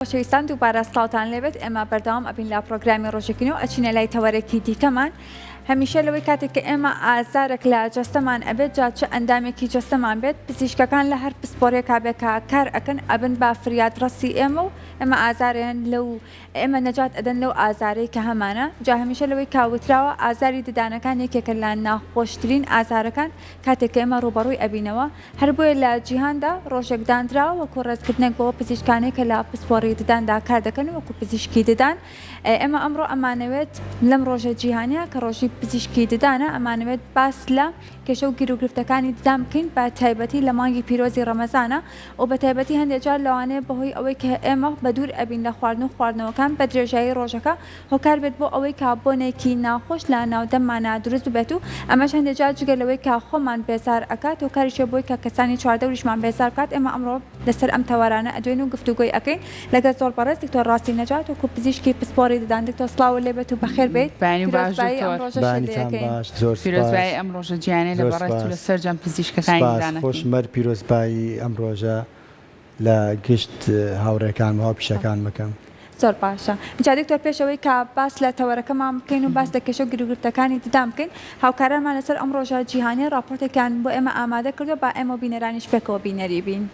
خۆشەویستان دووبارە سڵاوتان لێبێت ئێمە بەردەوام ئەبین لە پرۆگرامی ڕۆژێکینەوە ئەچینە لای تەوەرێکی دیکەمان هەمیشە لەوەی کاتێک کە ئێمە ئازارێک لە جەستەمان ئەبێت جا چه ئەندامێکی جەستەمان بێت پزیشکەکان لە هەر پسپۆرێکا بێکە کار ئەکەن ئەبن با فریادڕەسی ئێمە و ئێمە ئازارێن لەو ئێمە نەجات ئەدەن لەو ئازارەی کە هەمانە جا هەمیشە لەوەی کاوتراوە ئازاری ددانەکان یەکێکە لە ناخۆشترین ئازارەکان کاتێک ئێمە ڕوبەڕووی ئەبینەوە هەر بۆیە لە جیهاندا ڕۆژێک دانراوە وەکو ڕێزکردنێک بەوە پزیشکانێک کە لە پسپۆڕی دداندا کار دەکەن وەکو پزیشکی ددان ئێمە ئەمڕۆ ئەمانەوێت لەم ڕۆژە جیهانیە کە ڕۆژی پزیشکی ددانە ئەمانەوێت باس لە کێشە و گیر و گرفتەکانی ددان بکەین بە تایبەتی لە مانگی پیرۆزی ڕەمەزانە و بە تایبەتی هەندێک جار لەوانەیە بەهۆی ئەوەی کە ئێمە بە دوور ئەبین لە خواردن و خواردنەوەکان بە درێژایی ڕۆژەکە هۆکار بێت بۆ ئەوەی کە بۆنێکی ناخۆش لە ناودەممانە دروست بێت و ئەمەش هەندێک جار جگە لەوەی کە خۆمان بێزار ئەکات و کاریشە بۆی کە کەسانی چواردەوریشمان بێزار بکات ئێمە ئەمڕۆ لەسەر ئەم تەوارانە ئەدوێن و گفتوگۆی ئەەکەین لەگەڵ زۆر بەڕێز دکتۆر ڕاستی نەجات و پزیشکی پسپۆڕی ددان دکتۆر سڵاو لێبێت و بەخێر بێت پیرۆزبایی ئەم ڕۆژە گیانەی لە بەڕێست و لە سەرجەم پزیشکەکانی ددانەکەین خۆشمەر پیرۆزبایی ئەم ڕۆژە لە گشت هاوڕێکان و هاوپیشەکان بکەم زۆر باشە جا دکتۆر پێشەوەی کە باس لە تەوەرەکەمان بکەین و باس لە کێشە و گرروگرفتەکانی ددان بکەین هاوکارانمان لەسەر ئەم ڕۆژە جیهانی راپۆرتێکیان بۆ ئێمە ئامادە کردو با ئێمە بینەرانیش پێکەوە بینەری بین.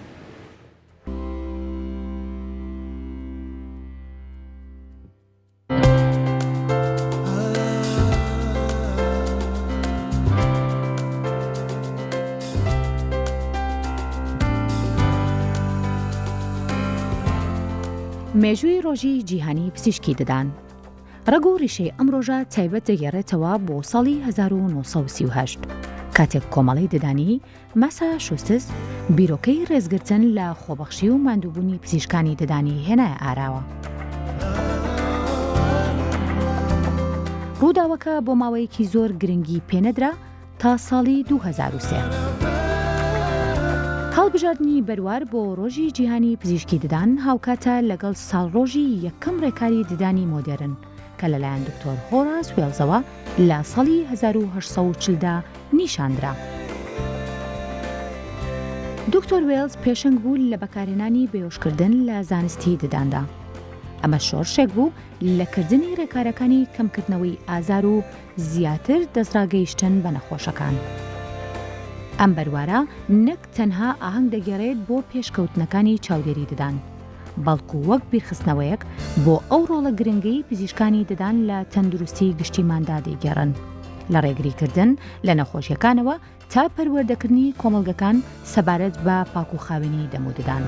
مێژووی ڕۆژی جیهانی پزیشکی ددان ڕەگ و ڕیشەی ئەم ڕۆژە تایبەت دەگەڕێتەوە بۆ ساڵی 1938 کاتێک کۆمەڵی ددانی ماساچوستس بیرۆکەی ڕێزگرتن لە خۆبەخشی و ماندووبوونی پزیشکانی ددانی هێنایە ئاراوە. ڕووداوەکە بۆ ماوەیەکی زۆر گرنگی پێنەدرا تا ساڵی 2003. هەڵبژاردننی بەروار بۆ ڕۆژی جیهانی پزیشکی ددان هاوکاتە لەگەڵ ساڵڕۆژی یەکەم ڕێکاری ددانی مۆدێرن کە لەلایەن دکتۆر هۆراس وێڵزەوە لە ساڵی 1940دا نیشاندرا. دکتۆر وێڵز پێشنگ بوو لە بەکارهێنانی بێهۆشکردن لە زانستی دداندا. ئەمە شۆڕشێک بوو لەکردنی ڕێکارەکانی کەمکردنەوەی ئازار و زیاتر دەستڕاگەیشتن بە نەخۆشەکان. ئەم بەروارە نەک تەنها ئاهەنگ دەگەڕێت بۆ پێشکەوتنەکانی چاودێری ددان بەڵکو وەک بیرخستنەوەیەک بۆ ئەو ڕۆڵە گرنگەی پزیشکانی ددان لە تەندروستی گشتیماندا دەیگەڕن لە ڕێگریکردن لە نەخۆشیەکانەوە تا پەروەردەکردنی کۆمەڵگەکان سەبارەت بە پاکوخاوێنی دەم و ددان.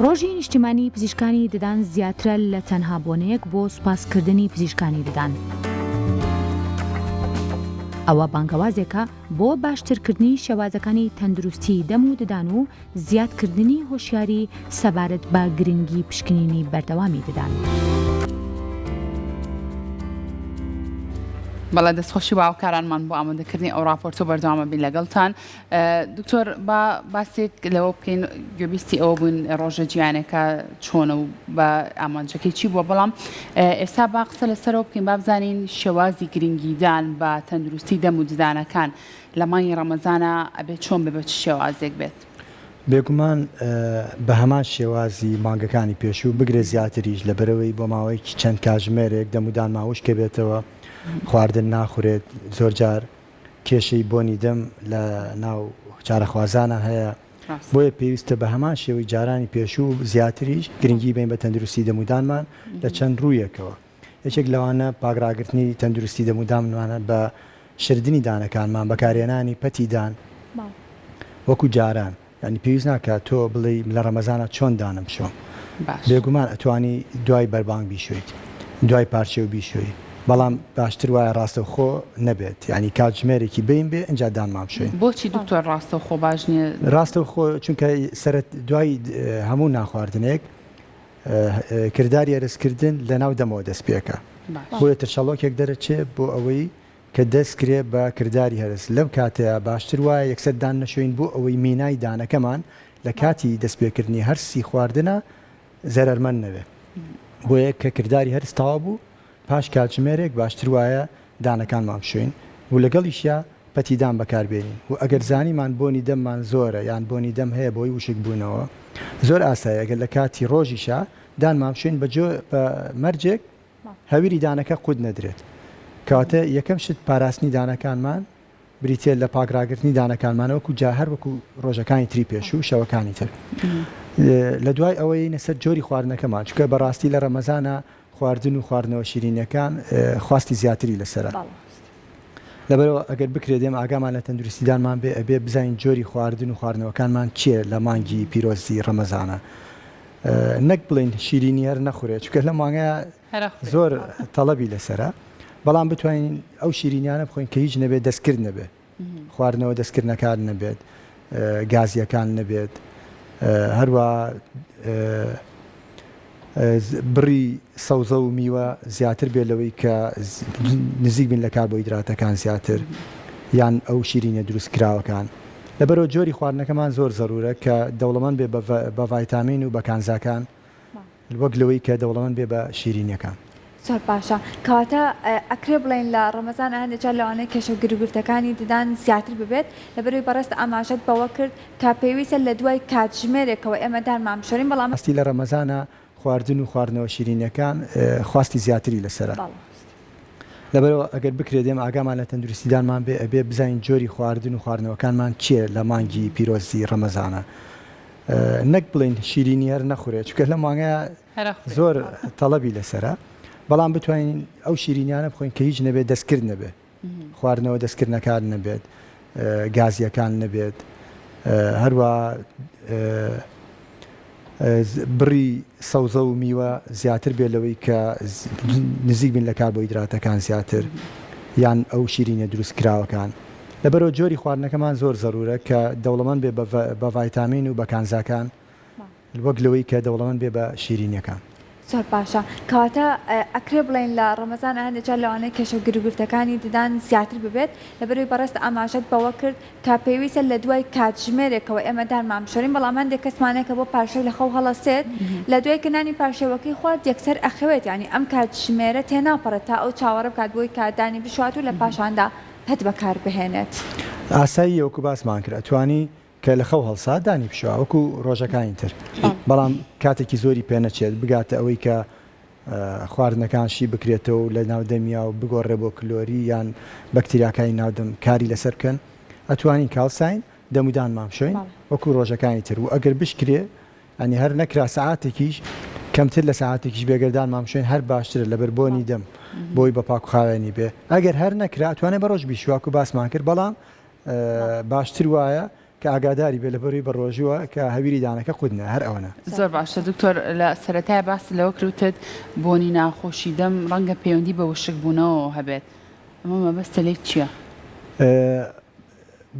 ڕۆژی نیشتیمانی پزیشکانی ددان زیاترە لە تەنها بۆنەیەک بۆ سوپاسکردنی پزیشکانی ددان. ئەوە بانگەوازێکە بۆ باشترکردنی شێوازەکانی تەندروستی دەم و ددان و زیادکردنی هۆشیاری سەبارەت بە گرنگی پشکنینی بەردەوامی ددان. بەڵێ دەستخۆشی باوکارانمان بۆ ئامادەکردنی ئەو راپۆرتۆ بەردەوامە بین لەگەڵتان. دکتۆر با باسێک لەوە بکەین گوێبیستی ئەوە بوون ڕۆژە جیهانەکە چۆنە و بە ئامانجەکەی چی بووە بەڵام ئێستا با قسە لەسەرەوە بکەین با بزانین شێوازی گرنگیدان بە تەندروستی دەم و ددانەکان لە مانگی ڕەمەزانە ئەبێت چۆن بێت چ شێوازێک بێت. بێگومان بە هەمان شێوازی مانگەکانی پێشوو بگرێ زیاتریش لەبەرەوەی بۆ ماوەیەکی چەند کاتژمێرێک دەمودان ماوەشکە بێتەوە خواردن ناخورێت زۆر جار کێشەی بۆنی دەم لە ناو چارەخوازانە هەیە بۆیە پێویستە بە هەمان شێوەی جارانی پێشوو زیاتریش گرنگی بین بە تەندروستی دەمودانمان لە چەند ڕوویەکەوە. یەکێک لەوانە پاگراگرتنی تەندروستی دەمودانمانە بە شردنی دانەکانمان بەکارهێنانی پەتیدان وەکو جاران ینی پێویست ناکات تۆ بڵێ لە ڕەمەزانە چۆن دانم شۆم بێگومان ئەتوانی دوای بەربانگ بیشویت دوای پارچێ و بیشوی بەڵام باشتر وایە ڕاستەوخۆ نەبێت ینی کاتژمێرێکی بین بێ ئەنج دانمام شوێن. بۆچی دکتۆر ڕاستەوخۆ باش نییە؟ ڕاستەوخۆ چونکە سەرەت دوای هەموو ناخواردنێک کردداری هەرسکردن لە ناو دەمەوە دەست پێکە بۆیە ترشەڵۆکێک دەرەچێت بۆ ئەوەی کە دەستکرێ بە کردداری هەرس لەم کاتەیە باشتر وایە یەکسەر دان نەشوین بۆ ئەوەی مینای دانەکەمان لە کاتی دەستپێکردنی هەرسی خواردنە زەرەرمەند نەوێ بۆیە کە کردداری هەرس تەواو بوو پاش کاتژمێرێک باشتر وایە دانەکانمان بشوین و لەگەڵیشیا پەتیدان بەکاربێنین و ئەگەر زانیمان بۆنی دەممان زۆرە یان بۆنی دەم هەیە بۆی وشک بوونەوە زۆر ئاسایە ئەگەر لە کاتی ڕۆژیشا دانمان بشوین بە مەرجێک هەویری دانەکە قود نەدرێت کەواتە یەکەم شت پاراستنی دانەکانمان بریتێ لە پاکراگرتنی دانەکانمانەوەکو جا هەر وەکو ڕۆژەکانی تری پێش و شەوەکانی تر لە دوای ئەوەی نەسەر جۆری خواردنەکەمان چکە بەڕاستی لە ڕەمەزانە خواردن و خواردنەوە شیرینەکان خواستی زیاتری لەسرە لەبەرەوە ئەگەر بکرێت دێم ئاگامان لە تەندروستیدانمان بێ ئەبێ بزانین جۆری خواردن و خواردنەوەکانمان چییە لە مانگی پیرۆزی ڕەمەزانە نەک بڵین شیرینی هەر نەخورێت چکە لە مانگەیە زۆر تەڵەبی لەسرە بەڵام بتوانین ئەو شیرینیانە بخۆین کە هیچ نەبێت دەستکرد نەبێت خواردنەوە دەستکردنەکان نەبێت گازیەکان نەبێت هەروە بڕی سەوزە و میوە زیاتر بێت لەوەی کە نزیک بین لە کاربۆهیدراتەکان زیاتر یان ئەو شیرینە دروست کراوەکان لەبەرەوە جۆری خواردنەکەمان زۆر زەرورە کە دەوڵەمەند بێ بە ڤایتامین و بە کانزاکان وەک لەوەی کە دەوڵەمەند بێ بە شیرینەکان زۆر باشە کەواتە ئەکرێ بڵێن لە ڕەمەزان هەندێکجار لەوانەیە کێشە و گرگرتەکانی ددان زیاتر ببێت لەبەروی بەڕست ئاماژەت بەوە کرد کە پێویستە لە دوای کاتژمێرێکەوە ئێمە دانمان بشۆرین بەڵام ئەستی لە ڕەمەزانە خواردن و خواردنەوە شیرینەکان خواستی زیاتری لەسرە لەبەرەوە ئەگەر بکرێت دێم ئاگامان لە تەندروستیدانمان بێ ئەبێ بزانین جۆری خواردن و خواردنەوەکانمان چییە لە مانگی پیرۆزی ڕەمەزانە نەک بڵین شیرینی هەر نەخورێت چکە لە مانگەیە زۆر تەڵەبی لەسرە بەڵام بتوانین ئەو شیرینیانە بخۆین کە هیچ نەبێت دەستکرد نەبێت خواردنەوە دەستکردنەکان نەبێت گازیەکان نەبێت هەروە بڕی سەوزە و میوە زیاتر بێت لەوەی کە نزیک بین لە کاربۆهیدراتەکان زیاتر یان ئەو شیرینە دروست کراوەکان لەبەرەوە جۆری خواردنەکەمان زۆر زەرورە کە دەوڵەمەند بێ بە ڤایتامین و بە کانزاکان وەک لەوەی کە دەوڵەمەند بێ بە شیرینەکان زۆر باشە کەواتە ئەکرێ بڵێن لە ڕەمەزان هەندێکجار لەوانەیە کێشە و گرگرتەکانی ددان زیاتر ببێت لەبەروی بەڕست ئاماژەت بەوە کرد کە پێویستە لە دوای کاتژمێرێکەوە ئێمە دانمان بشۆرین بەڵام هەندێک کەسمانێکە بۆ پاشەی لە خەو هەڵەسێت لە دوای کەنانی پاشێوەکەی خوارد یەکسەر ئەخەوێت ینی ئەم کاتژمێرە تێناپەڕێت تا ئەو چاوەڕە بکات بۆی کاتدانی بشوات و لە پاشاندا هەت بەکار بهێنێت ئاسایی وەکو باسمان کرد ئەتوانی کە لە خەو هەڵسا دانی بشوە وەکو ڕۆژەکانی تر بەڵام کاتێکی زۆری پێ نەچێت بگاتە ئەوەی کە خواردنەکان شی بکرێتەوە و لە ناودەمیا و بگۆڕێ بۆ کلۆری یان بەکتریاکانی ناودەم کاری لەسەر بکەن ئەتوانین کاڵساین دەمودانمان بشۆین وەکو ڕۆژەکانی تر و ئەگەر بشکرێ ئەنی هەر نەکرا سەعاتێکیش کەمتر لە سەعاتێکیش بێگەردانمان بشۆین هەر باشترە لەبەر بۆنی دەم بۆی بە پاک و خاوێنی بێ ئەگەر هەر نەکرا ئەتوانێت بە ڕۆژ بیشواک و باسمان کرد بەڵام باشتر وایە کە ئاگاداری بێ لەبەروی بە ڕۆژووە کە هەویری دانەکە قودنە هەر ئەوەنە زۆر باشە دکتۆر لە سەرەتای باس لەوە کروتت بۆنی ناخۆشی دەم ڕەنگە پەیوەندی بە وشک بوونەوە هەبێت ئەمە مەبەستە لێک چییە؟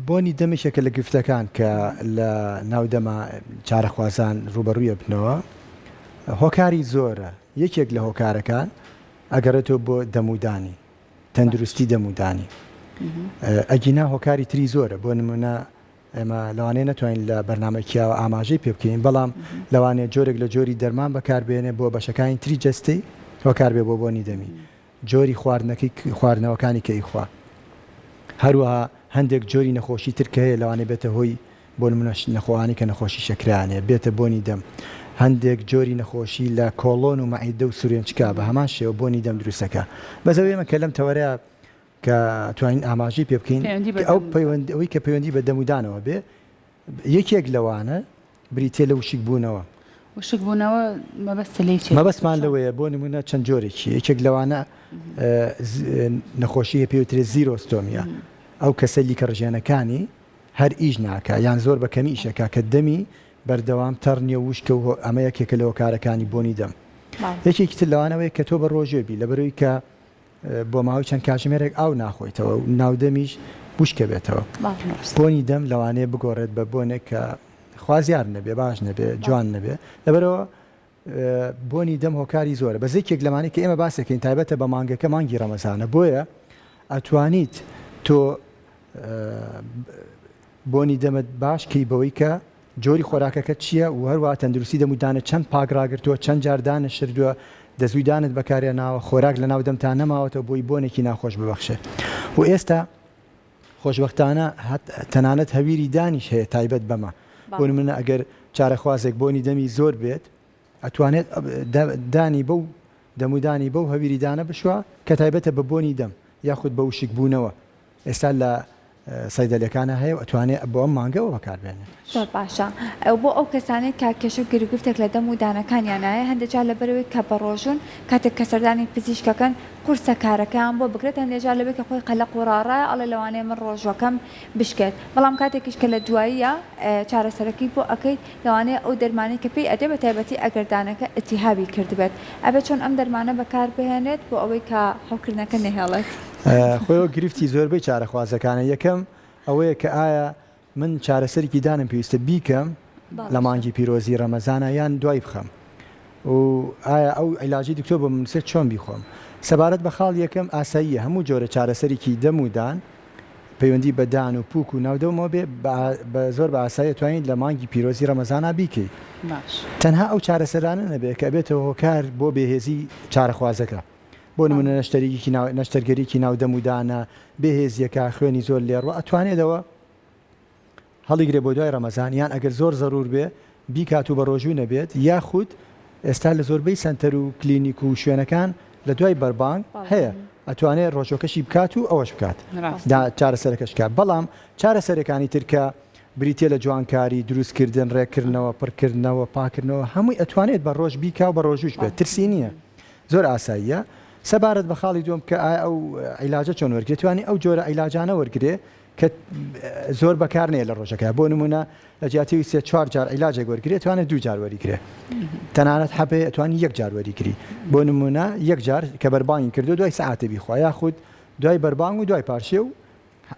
بۆنی دەمێکێکە لە گفتەکان کە لە ناودەما چارەخوازان ڕوبەڕوویە بنەوە هۆکاری زۆرە یەکێک لە هۆکارەکان ئەگەرێتەوە بۆ دەمودانی تەندروستی دەمودانی ئەگینا هۆکاری تری زۆرە بۆ نمونە ئێمە لەوانەیە نەتوانین لە بەرنامەکییاوە ئاماژەی پێ بکەین بەڵام لەوانەیە جۆرێک لە جۆری دەرمان بەکاربێنێ بۆ بەشەکانی تری جەستەی هۆکار بێ بۆ بۆنی دەمی جۆری خواردنەوەکانی کە ئیخوا هەروەها هەندێک جۆری نەخۆشی تر کە هەیە لەوانێ بێتە هۆی بۆ نمونە نەخۆوانی کە نەخۆشی شەکرانێ بێتە بۆنی دەم هەندێک جۆری نەخۆشی لە کۆڵۆن و مەعیدە و سورێنچکا بە هەمان شێوە بۆنی دەم دروستەکە بەزەوێمە کە لەم تەوەرەیە کە توانین ئاماژەی پێ بکەین ئەو ئەوەی کە پەیوەندی بە دەمودانەوە بێ یەکێک لەوانە بریتێ لە وشک بوونەوە وشک بوونەوە مەبەستە لێ چێ مەبەستمان لەوەیە بۆ نمونە چەند جۆرێکی یەکێک لەوانە نەخۆشی پێوترێت زیرۆستۆمیە ئەو کەسەلی کە ڕژێنەکانی هەر ئیش ناکە یان زۆر بە کەمی ئیشەکە کە دەمی بەردەوام تەڕنیە وشکە و ئەمە یەکێکە لە هۆکارەکانی بۆنی دەم یەکێکی تر لەوانەوەی کە تۆ بە ڕۆژێبی لەبەرەوەی کە بۆ ماوەی چەند کاتژمێرێک ئاو ناخۆیتەوە و ناودەمیش بوشکە بێتەوە بۆنی دەم لەوانەیە بگۆڕێت بە بۆنێک کە خوازیار نەبێ باش نەبێ جوان نەبێ لەبەرەوە بۆنی دەم هۆکاری زۆرە بە زێکێک لەمانەی کە ئێمە باسەکەین تایبەتە بە مانگەکە مانگی ڕەمەزانە بۆیە ئەتوانیت تۆ بۆنی دەمت باشکەی بەوەی کە جۆری خۆراکەکە چییە و هەروە تەندروستی دەمودانە چەند پاگراگرتووە چەند جاردانە شردووە دەزویدانت بەکارێ ناوە خۆراک لە ناو دەمتان نەماوەتەوە بۆی بۆنێکی ناخۆش ببەخشێ و ئێستا خۆشببختانە تەنانەت هەویری دانیش هەیە تایبەت بەمە بۆ منە ئەگەر چارەخوازێک بۆنی دەمی زۆر بێت ئەتوانێت دانی بەو دەمودانی بەو هەویریدانە بشوە کە تایبەتە بە بۆنی دەم یاخود بە وشک بوونەوە ئێستا لە سەیدەلەکانە هەیە و ئەتوانێت بۆ ئەم مانگەەوە بەکاربێنێت زۆر باشە بۆ ئەو کەسانێک کا کێشە و گرگفتێک لە دەم و دانەکانیانایە هەندێکجار لە بەرەوەی کە بەڕۆژون کاتێک کە سەردانی پزیشکەکەن قورسە کارەکەیان بۆ بگرێت هەندێکجار لەبێت کە خۆی قەلق و ڕاڕایە ئەڵێ لەوانەیە من ڕۆژوەکەم بشکێت بەڵام کاتێکیش کە لە دواییە چارەسەرەکی بۆ ئەەکەیت لەوانەیە ئەو دەرمانی کە پێی ئەدێ بە تایبەتی ئەگەردانەکە ئەتیهابی کردبێت ئەبێت چۆن ئەم دەرمانە بەکار بهێنێت بۆ ئەوەی کە هەوکردنەکە نەهێڵێت خۆیەوە گرفتی زۆربەی چارەخوازەکانە یەکەم ئەوەیە کە ئایا من چارەسەرێکی دانم پێویستە بیکەم لە مانگی پیرۆزی ڕەمەزانە یان دوای بخەم و ئایا ئەو عیلاجی دکتۆر بۆ منوسێت چۆن بیخۆم سەبارەت بە خاڵ یەکەم ئاساییە هەموو جۆرە چارەسەرێکی دەم و دان پەیوەندی بە دان و پووک و ناودەمەوە بێ بە زۆر بە ئاسایی توانین لە مانگی پیرۆزی ڕەمەزانە بیکەیت تەنها ئەو چارەسەرانە نەبێت کە بێتەوە هۆکار بۆ بێهێزی چارەخوازەکە بۆ نمونە نەشتەرگەریکی ناودەم و دانە بێهێزیەکە خوێنی زۆر لێڕوە ئەتوانێتەوە هەڵیگرێ بۆ دوای ڕەمەزان یان ئەگەر زۆر زەرور بێ بیکات و بە ڕۆژوو نەبێت یاخود ئێستا لە زۆربەی سنتەر و کلینیک و شوێنەکان لە دوای بەربانگ هەیە ئەتوانێت ڕۆژۆکەشی بکات و ئەوەش بکات چارەسەرەکەشکات بەڵام چارەسەرەکانی ترکە بریتە لە جوانکاری دروستکردن ڕێکردنەوە پڕکردنەوە پاکردنەوە هەمووی ئەتوانێت بە ڕۆژ بیکا و بە ڕۆژوش بێت ترسی نییە زۆر ئاساییە سەبارەت بە خاڵی دوم کە ئەو عیلاجە چۆن وەرگێت توانی ئەو جۆرە عیلاجانە وەرگێ کە زۆر بەکارنەیە لە ڕۆژەکە بۆ نمونە لە جیاتی 3-4 جار عیلاجێک وەرگێت توانێت 2 جار وەریگرێت تەنانەت هەبێ ئەتوانی 1 جار وەریگری بۆ نمونە 1 جار کە بەربانگی کردو دوای سەعاتە بیخوا یاخود دوای بەربانگ و دوای پارشێ و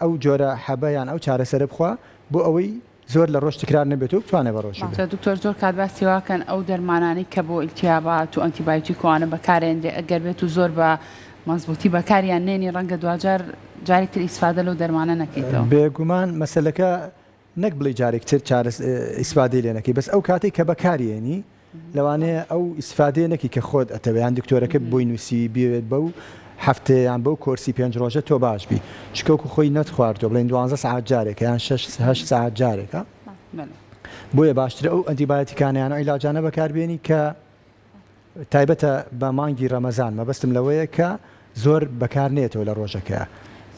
ئەو جۆرە حەبەیان ئەو چارەسەرە بخوا بۆ ئەوەی زۆر لە ڕۆژ تکرار نەبێت و بتوانێت بە ڕۆژ دکتۆر زۆر کات باسی واکەن ئەو دەرمانانی کە بۆ ئیلتیابات و ئەنتیبایۆتیکوانە بەکارێندێ ئەگەر بێت و زۆر بە مەزبوطی بەکاریان نێنی ڕەنگە دوجار جاری تر ئیسفادە لەو دەرمانە نەکەیتەوە بێگومان مەسەلەکە نەک بڵێ جارێکتر ئیسفادەی لێ نەکەی بەس ئەو کاتێک کە بەکارێنی لەوانەیە ئەو ئیسفادەیە نەکی کە خۆت ئەتەوەیان دکتۆرەکە بۆی نووسی بێت بەو هەفتەیان بەو کۆرسی 5 ڕۆژە تۆ باش بی چکەوکو خۆی نەتخواردەوە بڵێن 12 ساعت جارێکە یان 6 ساعت جارێکە بۆیە باشترە ئەو ئەنتیبایۆتیکانیان و عیلاجانە بەکاربێنی کە تایبەتە بە مانگی ڕەمەزان مەبەستم لەوەیە کە زۆر بەکارنێتەوە لە ڕۆژەکە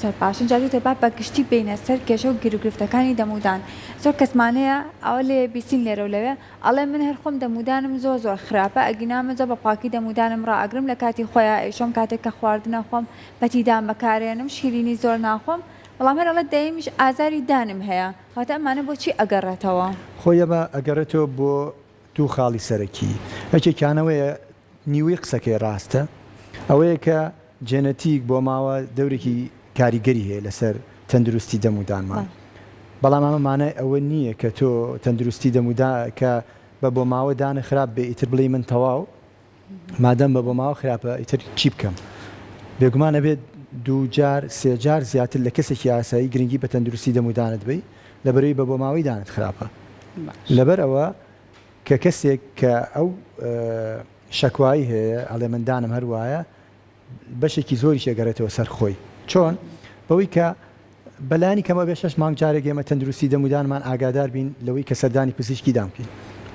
زۆر باشن جادوتە با بەگشتی بینە سەر کێشە و گیرگرفتەکانی دەمودان زۆر کەسمانەیە ئەوە لێ بیسین لێرە و لەوێ ئەڵێ من هەر خۆم دەمودانم زۆر خراپە ئەگینامەجە بە پاکی دەمودانم ڕائەگرم لە کاتی خۆیان ئێشۆم کاتێک کە خواردنە خۆم بەتیدان بەکارێنم شیرینی زۆر ناخۆم بەڵام هەر ئەڵێ دەیمیش ئازاری دانم هەیە هاتە ئەمانە بۆچی ئەگەڕێتەوە خۆیە بە ئەگەڕێتەوە بۆ دوو خاڵی سەرەکی هەچێکیانەوەیە نیوەی قسەکەی ڕاستە ئەوەیە کە جێنەتیک بۆ ماوە دەورێکی کاریگەری هەیە لەسەر تەندروستی دەمودانمان بەڵام ئەمەمانە ئەوە نییە کە تۆ تەندروستی دەمودا کە بە بۆ ماوە دانە خراپ بێ ئیتر بڵێ من تەواو مادەم بە بۆ ماوە خراپە ئیتر چی بکەم بێگومانە بێت 2 جار 3 جار زیاتر لە کەسێکی ئاسایی گرنگی بە تەندروستی دەمودانت بی لەبەرەوەی بە بۆ ماوەی دانت خراپە لەبەر ئەوە کە کەسێک کە ئەو شەکوایی هەیە ئەڵێ مندانم هەروایە بەشێکی زۆری شێگەڕێتەوە سەر خۆی چۆن بەوەی کە بەلانی کەمە بێ 6 مانگ جارێک ئێمە تەندروستی دەمودانمان ئاگادار بین لەوەی کە سەردانی پزیشکی دامکەین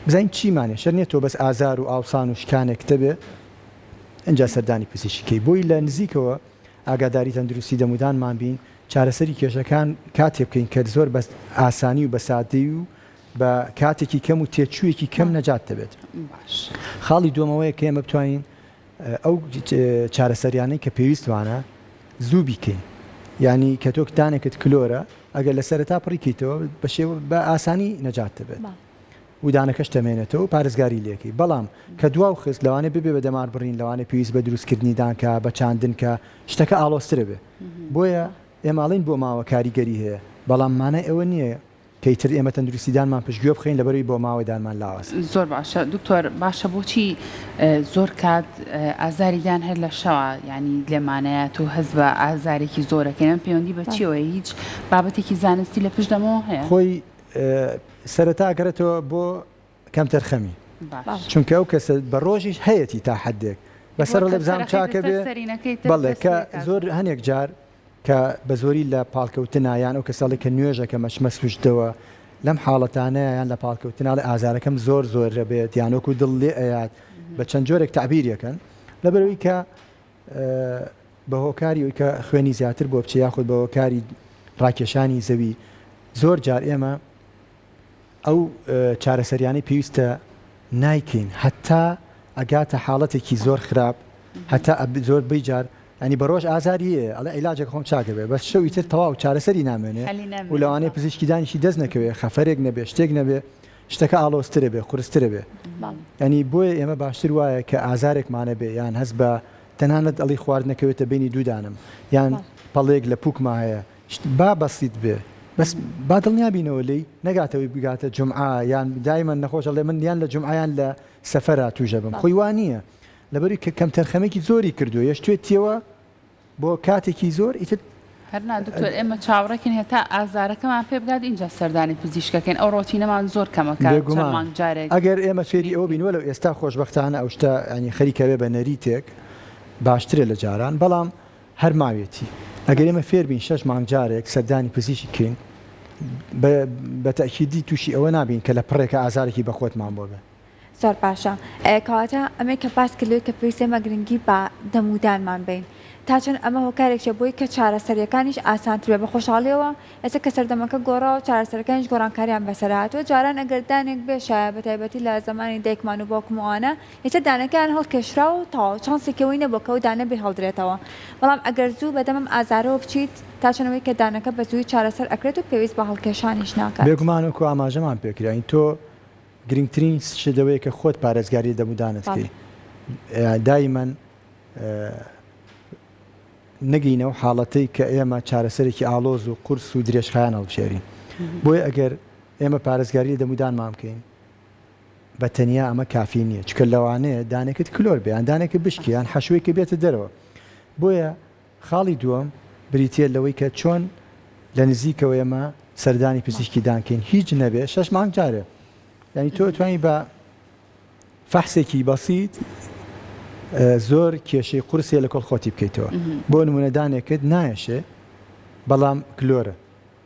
بزانین چیمانێ شەر نیە تۆ بەس ئازار و ئاوسان و شکانێک تەبێ ئەنجا سەردانی پزیشکی بۆی لە نزیکەوە ئاگاداری تەندروستی دەمودانمان بین چارەسەری کێشەکان کاتێ بکەین کە زۆر بە ئاسانی و بە سادەی و بە کاتێکی کەم و تێچوویەکی کەم نەجات دەبێت خاڵی دووەمەوەیە کە ئێمە بتوانین ئەو چارەسەریانەی کە پێویستوانە زوو بیکەین ینی کە تۆ دانێکت کلۆرە ئەگەر لە سەرەتا پڕیکەیتەوە بە ئاسانی نەجات دەبێت و دانەکەش تەمێنێتەوە پارێزگاری لێکی بەڵام کە دواو خست لەوانێ ببێ بە دەمار بڕین لەوانێ پێویست بە دروستکردنی دانکە بە چاندن کە شتەکە ئاڵۆسترە بێ بۆیە ئێماڵین بۆ ماوە کاریگەری هەیە بەڵام مانای ئەوە نییە کەیتر ئێمە تەندروستیدانمان پشتگوێ بخەین لەبەرەوەی بۆ ماوەدانمان لاوەس زۆر باشە دکتۆر باشە بۆچی زۆر کات ئازاریدان هەر لە شەوە ینی لێمانەیە تۆ هەز بە ئازارێکی زۆرەکەن پەیوەندی بە چیەوە هیچ بابەتێکی زانستی لە پشتدەمەوە هەیە خۆی سەرەتا گەرێتەوە بۆ کەم تەرخەمی چونکە ئەو کەسە بە ڕۆژیش هەیەی تا حدێک بەسەر لە بزانام چاکە بێ بەڵێ کە زۆر هەنێک جار کە بە زۆری لە پاڵکەوتنە یان ئەو کەساڵی کە نوێژەکە مەشمە سوشتەوە لەم حاڵەتانەیە یان لە پاڵکەوتنا لە ئازارەکەم زۆر بێت یانۆکو دڵ لێ ئەیات بە چەند جۆرێک تعبیریەکەن لەبەرەوەی کە بە هۆکاری ئەوی کە خوێنی زیاتر بۆ بچێ یاخود بە هۆکاری ڕاکێشانی زەوی زۆر جار ئێمە ئەو چارەسەریانەی پێویستە نایکەین هەتا ئەگاتە حاڵەتێکی زۆر خراپ هەتا زۆر بەیجار ینی بە ڕۆژ ئازاریە ئەڵێ عیلاجێک خۆم چاکە بێ بەس شەوی تر تەواو چارەسەری نامێنێ و لەوانەیە پزیشکیدانیشی دەست نەکەوێ خەفەرێک نەبێ شتێک نەبێ شتەکە ئاڵۆسترە بێ قورسترە بێ ینی بۆیە ئێمە باشتر وایە کە ئازارێکمانە بێ یان هەست بە تەنانەت ئەڵی خواردنەکەوێتە بینی دوودانم یان پەڵێک لە پووکما هەیە با بەسیت بێ بەس با دڵنیابینەوە لی نەگاتەوەی بگاتە جمعە یان دایمەن نەخۆش ئەڵێ من یان لە جمعیان لە سەفەرە توژە بم خۆی وانە لەبەری کە کەم تەرخەمێکی زۆری کردو یەشتوێتیەوە بۆ کاتێکی زۆر ئیتر هەرنا دکتۆر ئێمە چاوەڕێکین هێتا ئازارەکەمان پێ بگات اینجا سەردانی پزیشکەکەین ئەو ڕۆتینەمان زۆر کەمەکە جارێک ئەگەر ئێمە فێری ئەوە بینوە لەو ئێستا خۆشبەختانە ئەو شتە ینی خەریکەوێ بە نەریتێک باشترە لە جاران بەڵام هەر ماوێتی ئەگەر ئێمە فێر بین 6 مانگ جارێک سەردانی پزیشکی بکەین بە تەکیدی تووشی ئەوە نابین کە لە پڕێکە ئازارێکی بە خۆتمان بۆ بێ زۆر باشە کەواتە ئەمەی کە باس کردووی کە پێویستە مەگرنگی بە دەمودانمان بین تا چەند ئەمە هۆکارێکە بۆی کە چارەسەریەکانیش ئاسانتر بێ بە خۆشحاڵیەوە ئێستا کە سەردەمەکە گۆڕا و چارەسەرەکانیش گۆڕانکاریان بەسەرهاتوە جاران ئەگەر دانێک بێشایە بە تایبەتی لە زمانی دایکمان و باوکمەوانە ئێستا دانەکەیان هەڵکێشرا و تا چانسێکەوەی نەبووکە و دانە بێ هەڵدرێتەوە بەڵام ئەگەر زوو بەدەمم ئازارەوە بچیت تا چەندەوەی کە دانەکە بە زووی چارەسەر ئەکرێت و پێویست بە هەڵکێشانیش ناکات بێگومانەوە ئاماژەمان پێکراین تۆ گرنگترین شدەوەی کە خۆت پارێزگاری دەمودانتکەی دایمەن نەگەینەوە حاڵەتەی کە ئێمە چارەسەرێکی ئالۆز و قورس و درێژخایان هەڵبژێرین بۆیە ئەگەر ئێمە پارێزگاری دەمودانمان بکەین بە تەنیا ئەمە کافی نییە چکە لەوانەیە دانێکت کلۆر بێ ئەندانێکە بشکیان حەشوەیەکە بێتە دەرەوە بۆیە خاڵی دووەم بریتە لەوەی کە چۆن لە نزیکەوە ئێمە سەردانی پزیشکی دانکەین هیچ نەبێ 6 مانگ جارێ ینی تۆ توانی بە فەحسێکی بەسیت زۆر کێشەی قورسێ لە کۆڵ خۆتی بکەیتەوە بۆ نمونەدانێکت نایەشێ بەڵام کلۆرە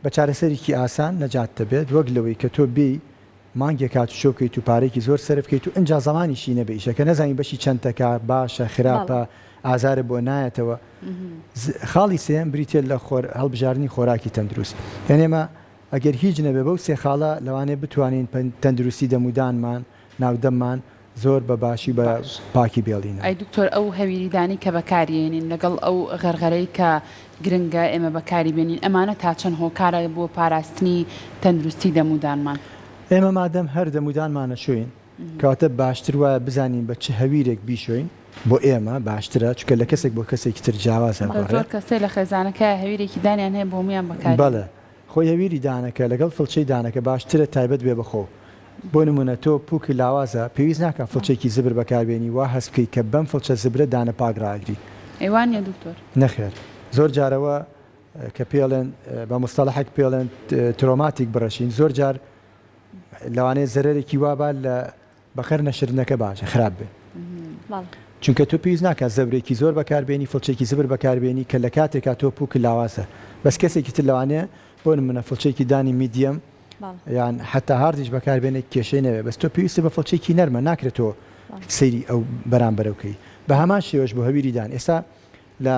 بە چارەسەرێکی ئاسان نەجات دەبێت وەک لەوەی کە تۆ بێ مانگێک کات شۆ بکەیت و پارێکی زۆر سەرف بکەیت و ئەنجا زمانیشی نەبێ ئیشەکە نەزانی بەشی چەندەکە باشە خراپە ئازارە بۆ نایەتەوە خاڵی سێم بریتێت لە هەڵبژاردننی خۆراکی تەندروست یانێمە ئەگەر هیچ نەبێ بەو سێ خاڵە لەوانێ بتوانین تەندروستی دەمودانمان ناودەممان زۆر بە باشی بە پاکی بێڵین ئەی دکتۆر ئەو هەویریدانی کە بەکارێنین لەگەڵ ئەو غەرغەرەی کە گرنگە ئێمە بەکاری بێنین ئەمانە تا چەند هۆکارە بۆ پاراستنی تەندروستی دەمودانمان ئێمە مادەم هەر دەمودانمانە شوین کەواتە باشتر وایە بزانین بە چه هەویرێک بیشۆین بۆ ئێمە باشترە چکە لە کەسێک بۆ کەسێکی تر جیاوازە زۆر کەسێک لە خێزانەکە هەویرێکی دانیان هەیە بۆ میان بەکاری بەڵێ خۆی هەویری دانەکە لەگەڵ فڵچەی دانەکە باشترە تایبەت بێ بەخۆ بۆ نمونە تۆ پووکی لاوازە پێویست ناکە فڵچێکی زبر بەکاربێنی وا هەست بکەی کە بەم فڵچە زبرە دانە پاگراگری ئەیوانە دکتۆر نەخێر زۆر جارەوە کە پێڵێن بە مستەڵەحێک پێڵێن ترۆماتیک بڕەشین زۆر جار لەوانەیە زەرێکی وابا لە بەخەر نەشردنەکە باشە خراپ بێ چونکە تۆ پێویست ناکە زەبرێکی زۆر بەکاربێنی فڵچێکی زبر بەکاربێنی کە لە کاتێکا تۆ پووکی لاوازە بەس کەسێکی تر لەوانەیە بۆ نمونە فڵچێکی دانی میدیەم یان حتا هاردیش بەکاربێنێک کێشەی نەوێ بەس تۆ پێویستە بە فڵچێکی نەرمە ناکرێتەوە سەیری ئەو بەرامبەرەوەکەی بە هەمان شێوەش بۆ هەویریدان ئێستا لە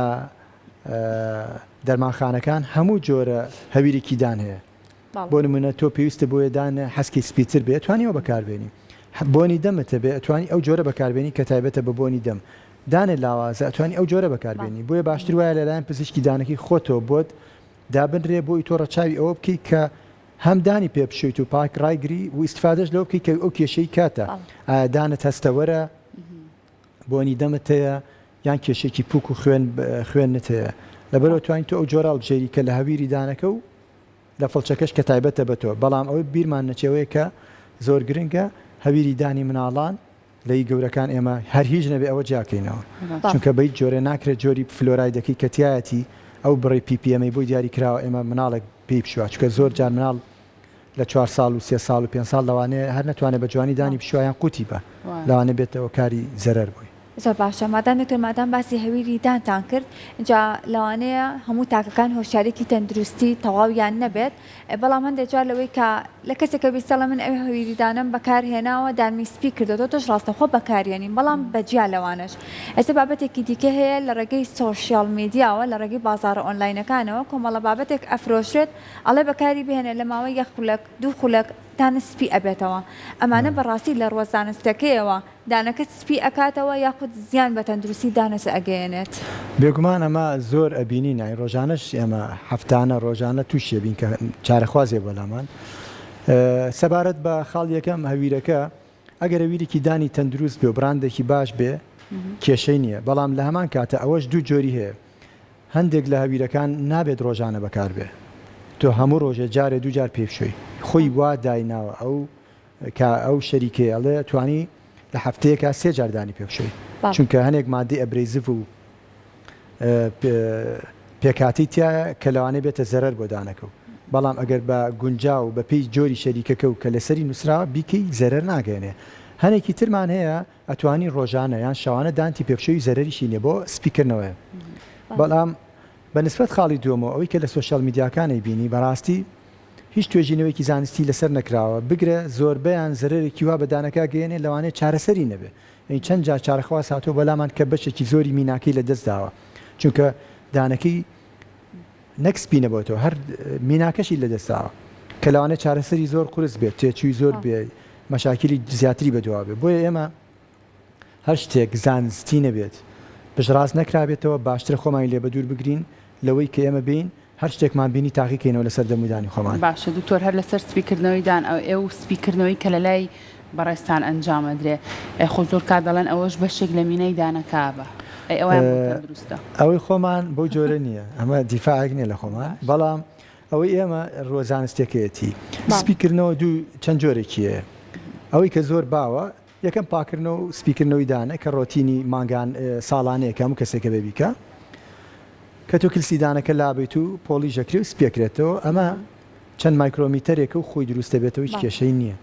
دەرمانخانەکان هەموو جۆرە هەویرێکی دان هەیە بۆ نمونە تۆ پێویستە بۆیە دانە حەسکی سپیتر بێ توانیەوە بەکاربێنی بۆنی دەمەتە بێ ئەتوانی ئەو جۆرە بەکاربێنی کە تایبەتە بە بۆنی دەم دانە لاوازە ئەتوانی ئەو جۆرە بەکاربێنی بۆیە باشتر وایە لەلایەن پزیشکی دانەکەی خۆتەوە بۆت دابنرێ بۆی تۆ ڕەچاوی ئەوە بکەیت کە هەمدانی پێ بشویت و پاک ڕایگری و ئیسفادەش لەو بکەیت کە ئەو کێشەی کاتە دانت هەستەوەرە بۆنی دەمت هەیە یان کێشێکی پووک و خوێنت هەیە لەبەرەوە توانین تۆ ئەو جۆرە هەڵبژێری کە لە هەویری دانەکە و لە فڵچەکەش کە تایبەتە بە تۆ بەڵام ئەوەی بیرمان نەچێوەیە کە زۆر گرنگە هەویری دانی مناڵان لەی گەورەکان ئێمە هەر هیچ نەبێ ئەوە جیاکەینەوە چونکە بەیت جۆرە ناکرێت جۆری فلۆرایدەکەی کە تایەتی ئەو بڕی PPMەی بۆی دیاری کراوە ئێمە مناڵێک پێی بشوە چکە زۆر جار مناڵ لە 4 ساڵ و 3 ساڵ و 5 ساڵ لەوانەیە هەر نەتوانێت بە جوانی دانی بشوایان قوتی بە لەوانە بێتەوە کاری زەرەر بووی زۆر باشە مادام دکتۆر مادام باسی هەویری دانتان کرد اینجا لەوانەیە هەموو تاکەکان هۆشیارێکی تەندروستی تەواویان نەبێت بەڵام هەندێک جار لەوەی کە لە کەسێکە بیستەڵە من ئەوێ هەویریدانم بەکارهێناوە دامی سپی کردەوە تۆش ڕاستەخۆ بەکارێنین بەڵام بەجیا لەوانش ئێستا بابەتێکی دیکە هەیە لە ڕێگەی سۆشیال میدیاوە لە ڕێگەی بازاڕە ئۆنلاینەکانەوە کۆمەڵە بابەتێک ئەفرۆشرێت ئەڵێ بەکاری بهێنێت لە ماوەی یەک خولەک دوو خولەک دانە سپی ئەبێتەوە ئەمانە بەڕاستی لە ڕۆزانستەکەیەوە دانەکە سپی ئەکاتەوە یاخود زیان بە تەندروستی دانەس ئەگەیەنێت بێگومان ئەمە زۆر ئەبینی نای ڕۆژانەش ئێمە هەفتانە ڕۆژانە تووشێ بین کە چارەخوازێ بەلامان سەبارەت بە خاڵ یەکەم هەویرەکە ئەگەر هەویرێکی دانی تەندروست بێ و براندێکی باش بێ کێشەی نییە بەڵام لە هەمان کاتە ئەوەش دوو جۆری هەیە هەندێک لە هەویرەکان نابێت ڕۆژانە بەکار بێ تۆ هەموو ڕۆژێ جارێ دوو جار پێشوی خۆی وا دایناوە ئەو شەریکێ ئەڵێ توانی لە هەفتەیەکە سێ جاردانی پێشوی چونکە هەنێک مادی ئەبرێزف و پێکاتی تایە کە لەوانەیە بێتە زەرەر بۆ دانەکە و بەڵام ئەگەر بە گونجا و بە پێی جۆری شەریکەکە و کە لەسەری نووسراوە بیکەی زەرەر ناگەێنێ هەنێکی ترمان هەیە ئەتوانی ڕۆژانە یان شەوانە دانتی پێشوی زەرەریشی نیە بۆ سپیکردنەوەی بەڵام بەنسبەت خاڵی دووەمەوە ئەوەی کە لە سۆشیال میدیاکانی بینی بەڕاستی هیچ توێژینەوەیکی زانستی لەسەر نەکراوە بگرە زۆربەیان زەرێکی وا بەدانەکە گەێنێ لەوانەیە چارەسەری نەبێ ئەی چەند جار چارەخواز هاتۆ بەلامان کە بەشێکی زۆری میناکەی لە دەستداوە چونکە دانەکەی نەکسپینەبێتەوە هەر میناکەشی لە دەستداوە کە لەوانەیە چارەسەری زۆر قورس بێت تێچووی زۆر بێ مەشاکلی زیاتری بەدوا بێ بۆیە ئێمە هەر شتێک زانستی نەبێت بژڕاست نەکرابێتەوە باشترە خۆمان لێ بە دوور بگرین لەوەی کە ئێمە بین هەر شتێکمان بینی تاقیکەینەوە لەسەر دەمودانی خۆمان باشە دوکتۆر هەر لەسەر سپیکردنەوەی دان ئەو سپیکردنەوەی کە لە لای بەڕێستان ئەنجامەدرێ خۆ زۆر کات دەڵێن ئەوەش بەشێک لە مینەی دانەکە بە ئەوەیان دروستە ئەوەی خۆمان بۆ جۆرە نییە ئەمە دیفاعێک نییە لە خۆمان بەڵام ئەوەی ئێمە ڕۆزانستێکەتی سپیکردنەوە دوو چەند جۆرێکیە ئەوەی کە زۆر باوە یەکەم پاکردنەوە و سپیکردنەوەی دانە کە ڕۆتینی مانگان ساڵانەیەکە هەموو کەسێکە بێبیکە کە تۆ کلسیدانەکە لابێت و پۆلی ژەکری و سپێکرێتەوە ئەمە چەند مایکرۆمیتەرێکە و خۆی دروستە بێتەوە هیچ کێشەی نییە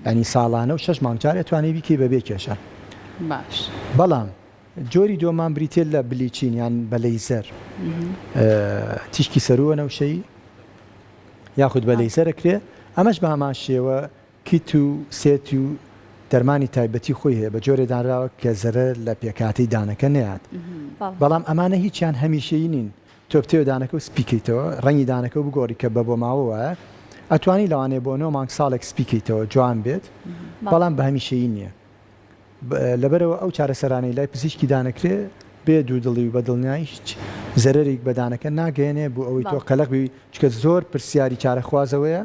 ینی ساڵانە و 6 مانگجار ئەتوانێت بیکەی بەبێ کێشە باش بەڵام جۆری دۆمان بریتێت لە بلیچین یان بە لەیزەر تیشکی سەرووە نەوشەی یاخود بە لەیزەرەکرێ ئەمەش بە هەمان شێوە کیت و سێت و دەرمانی تایبەتی خۆی هەیە بە جۆرێ دانراوە کە زەرەر لە پێکاتی دانەکە نەیات بەڵام ئەمانە هیچیان هەمیشەیی نین تۆ بتێوە دانەکە و سپیکەیتەوە ڕەنگی دانەکە و بگۆڕی کە بە بۆ ماوەوە ئەتوانی لەوانێ بۆ 9 مانگ ساڵێک سپیکەیتەوە جوان بێت بەڵام بە هەمیشەیی نییە لەبەرەوە ئەو چارەسەرانەی لای پزیشکی دانەکرێ بێ دوو دڵی و بەدڵنیایی هیچ زەرەرێک بە دانەکە ناگەێنێ بۆ ئەوەی تۆ قەلق بی چکە زۆر پرسیاری چارەخوازەوەیە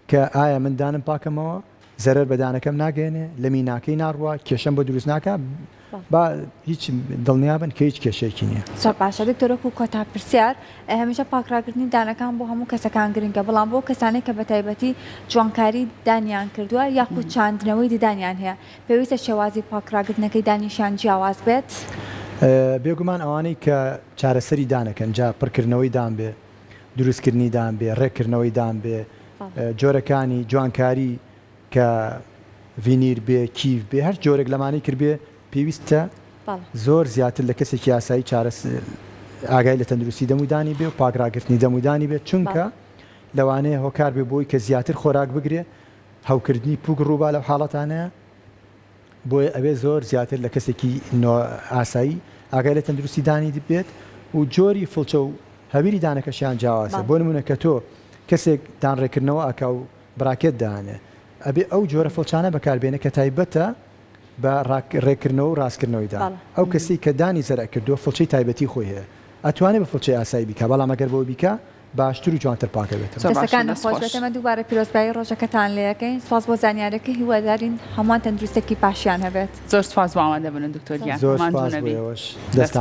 کە ئایا من دانم پاکەمەوە زەرەر بەدانەکەم ناگەێنێ لە میناکەی ناڕوە کێشەم بۆ دروست ناکە با هیچ دڵنیابن کە هیچ کێشەیەکی نییە زۆر باشە دکتۆرە و کۆتا پرسیار هەمیشە پاکراکردنی دانەکان بۆ هەموو کەسەکان گرنگە بەڵام بۆ کەسانێک کە بە تایبەتی جوانکاری دانیان کردووە یاخود چاندنەوەی ددانیان هەیە پێویستە شێوازی پاکراکردنەکەی دانیشان جیاواز بێت بێگومان ئەوانەی کە چارەسەری دانەکەن جا پڕکردنەوەی دان بێ دروستکردنی دان بێ ڕێکردنەوەی دان بێ جۆرەکانی جوانکاری کە ڤینیر بێ کیف بێ هەر جۆرێک لەمانی کردبێ پێویستە زۆر زیاتر لە کەسێکی یاسایی ئاگای لە تەندروستی دەمودانی بێ و پاکراگرتنی دەمودانی بێت چونکە لەوانەیە هۆکار بێ بۆی کە زیاتر خۆراک بگرێ هەوکردنی پوک ڕووبا لەو حاڵەتانەیە بۆیە ئەوێ زۆر زیاتر لە کەسێکی ئاسایی ئاگای لە تەندروستی دانی بێت و جۆری فڵچە و هەویری دانەکەشیان جیاوازە بۆ نمونە کە تۆ کەسێک دانڕێکردنەوە ئەکا و براکێت دانێ ئەبێ ئەو جۆرە فڵچانە بەکاربێنە کە تایبەتە بە ڕێکردنەوە و ڕاستکردنەوەیدا ئەو کەسی کە دانی زەرە کردووە فڵچەی تایبەتی خۆی هەیە ئەتوانێت بە فڵچەی ئاسایی بیکە بەڵام ئەگەر بۆ بیکە باشتر و جوانتر پاکە بێتەوە دەستەکان نەخۆش بێتەمە دووبارە پیرۆزبایی ڕۆژەکەتان لێ یەکەین سپاس بۆ زانیارەکە هیوادارین هەمووان تەندروستێکی پاشیان هەبێت زۆر سپاس بۆ ئامادەبوون دکتۆر گیان زۆر سپاس بۆ ئێوەش دەستان